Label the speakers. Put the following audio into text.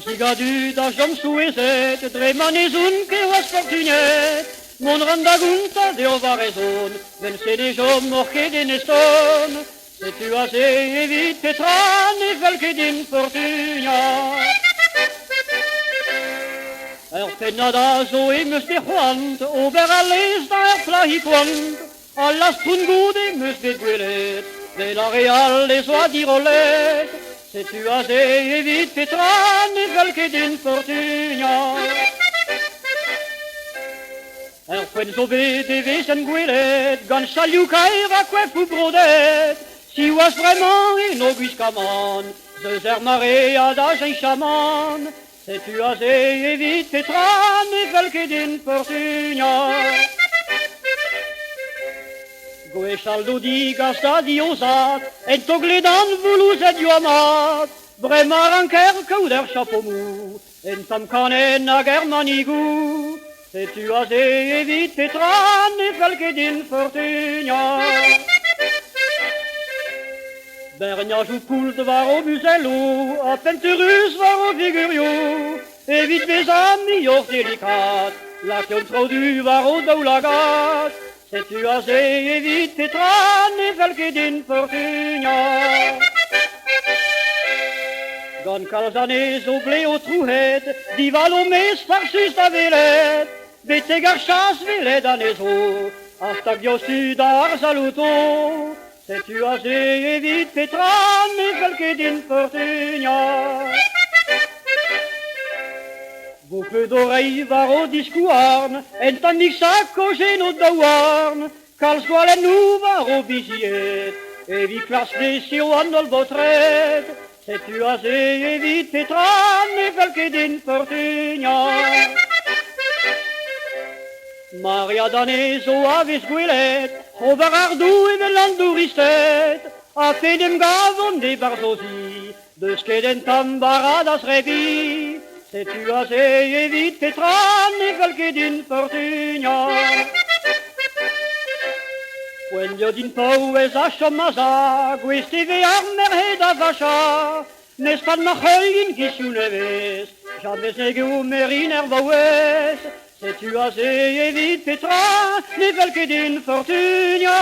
Speaker 1: Sigadu da jom souezet, dre manezun ke oas fortunet, mon randagunta de ovarezon, ben se de jom morke de neston, se tu as evit petran e velke din fortuna. Penada zo e mus de huant, ober alles da plahiquant, allas tungude mus de guelet, de la real les oa dirolet, se tu as evit petran e velke din fortuna. Pen zo bet e vez en gwelet, gant chaliou kaer a kwef ou brodet, si oas vraiment en ogus kaman, zeus er mare a da jei chaman, se tu as evit petran e velke din fortuna. Goechaldo digas da diosat, en togledan voulous et amat, bremar anker kauder chapeau mou, en tam kanen a germanigou, se tu as evit petran e velke din fortuna. Bergnage ou poult var o musello, a penturus var o figurio, evit mes amis or delicat, la kion traudu var o daoulagat, se tu as evit petran e velke din fortuna. Gant kalzanez o ble o trouhet, dival o mes farsus da velet, beteg ar chas velet anezo, hasta giostu da ar saluto, se tu as evit petran e velke din fortuna. Boucle d'oreille var o discouarn, en tamig sac o geno daouarn, kalz gwalen nou var o biziet, evit klars desi o andol botret, se tu as evit petran e velke din fortuna. Maria danez o aves gwelet, over ar dou e velandou ristet, a fedem gavon de barzozi, deus ket en tam baradas revi, se tu as evit petran e velke din fortuna. When dio din pauez a chomaza, gwesteve ar merhed a vacha, nes pas ma c'hollin kisou nevez, jamais negou merin er vaouez, se tu as evit petran e velke din fortuna.